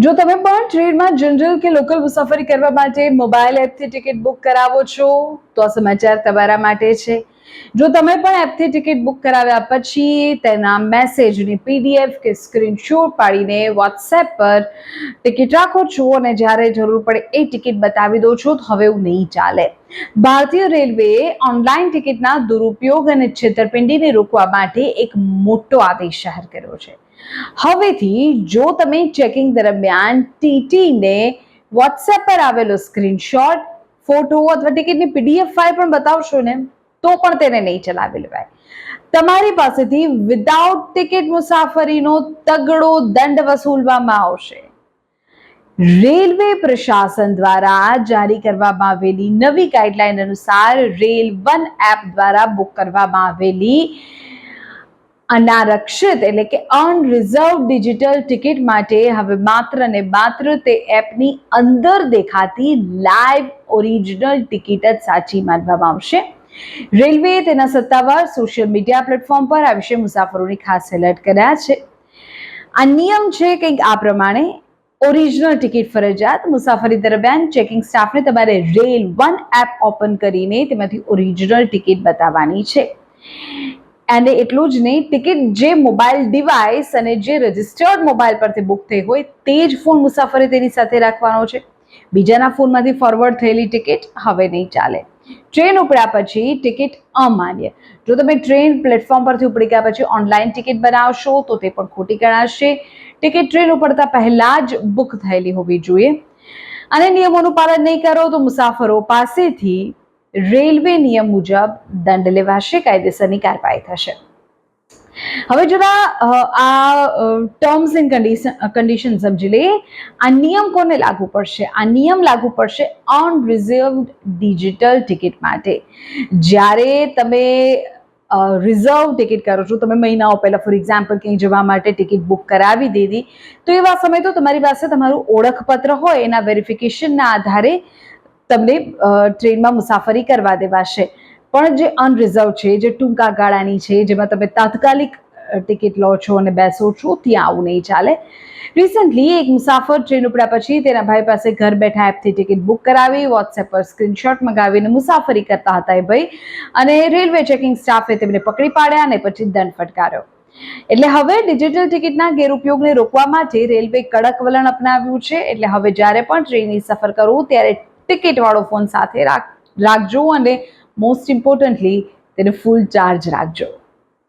જો તમે પણ ટ્રેનમાં જનરલ કે લોકલ મુસાફરી કરવા માટે મોબાઈલ એપથી ટિકિટ બુક કરાવો છો તો આ સમાચાર તમારા માટે છે. જો તમે પણ એપથી ટિકિટ બુક કરાવ્યા પછી તેના મેસેજની પીડીએફ કે સ્ક્રીનશોટ પાડીને વોટ્સએપ પર ટિકિટ રાખો છો અને જ્યારે જરૂર પડે એ ટિકિટ બતાવી દો છો તો હવે એવું નહીં ચાલે. ભારતીય રેલવેએ ઓનલાઈન ટિકિટના દુરુપયોગ અને છેતરપિંડીને રોકવા માટે એક મોટો આદેશ જાહેર કર્યો છે. હવેથી જો તમે ચેકિંગ દરમિયાન ટીટીને વોટ્સએપ પર આવેલો સ્ક્રીનશોટ, ફોટો અથવા ટિકિટની પીડીએફ ફાઇલ પણ બતાવશો ને તો પણ તેને નહીં ચલાવી લેવાય. તમારી પાસેથી વિધાઉટ ટિકિટ મુસાફરીનો તગડો દંડ વસૂલવામાં આવશે. રેલવે પ્રશાસન દ્વારા જારી કરવામાં આવેલી નવી ગાઈડલાઈન અનુસાર રેલ વન એપ દ્વારા બુક કરવામાં આવેલી અનારક્ષિત એટલે કે અનરિઝર્વ ડિજિટલ ટિકિટ માટે હવે માત્ર ને માત્ર તે એપની અંદર દેખાતી લાઈવ ઓરિજિનલ ટિકિટ જ સાચી માનવામાં આવશે. રેલવેએ તેના સત્તાવાર સોશિયલ મીડિયા પ્લેટફોર્મ પર આ વિશે મુસાફરોની ખાસ એલર્ટ કર્યા છે. આ નિયમ છે કંઈક આ પ્રમાણે: ઓરિજિનલ ટિકિટ ફરજિયાત. મુસાફરી દરમિયાન ચેકિંગ સ્ટાફને તમારે રેલ વન એપ ઓપન કરીને તેમાંથી ઓરિજિનલ ટિકિટ બતાવવાની છે. અને એટલું જ નહીં, ટિકિટ જે મોબાઈલ ડિવાઇસ અને જે રજિસ્ટર્ડ મોબાઈલ પરથી બુક થઈ હોય તે જ ફોન મુસાફરે તેની સાથે રાખવાનો છે. બીજાના ફોનમાંથી ફોરવર્ડ થયેલી ટિકિટ હવે નહીં ચાલે. ટ્રેન ઉપડ્યા પછી ટિકિટ અમાન્ય. જો તમે ટ્રેન પ્લેટફોર્મ પરથી ઉપડી ગયા પછી ઓનલાઈન ટિકિટ બનાવશો તો તે પણ ખોટી ગણાશે. ટિકિટ ટ્રેન ઉપડતા પહેલા જ બુક થયેલી હોવી જોઈએ. અને નિયમોનું પાલન નહીં કરો તો મુસાફરો પાસેથી રેલવે નિયમ મુજબ દંડ લેવાશે, કાયદેસરની કાર્યવાહી થશે. હવે જરા આ ટર્મ્સ એન્ડ કન્ડિશન સમજી લઈએ. આ નિયમ કોને લાગુ પડશે? આ નિયમ લાગુ પડશે અનરિઝર્વ્ડ ડિજિટલ ટિકિટ માટે. જ્યારે તમે રિઝર્વ ટિકિટ કરો છો, તમે મહિનાઓ પહેલા ફોર એક્ઝામ્પલ કંઈ જવા માટે ટિકિટ બુક કરાવી દીધી, તો એવા સમયે તો તમારી પાસે તમારું ઓળખપત્ર હોય, એના વેરિફિકેશનના આધારે તમને ટ્રેનમાં મુસાફરી કરવા દેવાશે. પણ જે અનરિઝર્વ છે, જે ટૂંકા ગાળાની છે, જેમાં તમે તાત્કાલિક ટિકિટ લો છો અને બેસો છો, ત્યાં આવું નહીં ચાલે. રિસન્ટલી એક મુસાફર ટ્રેન ઉપડ્યા પછી તેના ભાઈ પાસે ઘર બેઠા એપથી ટિકિટ બુક કરાવી, વોટ્સએપ પર સ્ક્રીનશોટ મંગાવીને મુસાફરી કરતા હતા એ ભાઈ, અને રેલવે ચેકિંગ સ્ટાફે તેમને પકડી પાડ્યા અને પછી દંડ ફટકાર્યો. એટલે હવે ડિજિટલ ટિકિટના ગેરઉપયોગને રોકવા માટે રેલવે કડક વલણ અપનાવ્યું છે. એટલે હવે જ્યારે પણ ટ્રેનની સફર કરો ત્યારે ટિકિટ વાળો ફોન સાથે રાખજો અને મોસ્ટ ઇમ્પોર્ટન્ટલી તેને ફૂલ ચાર્જ રાખજો.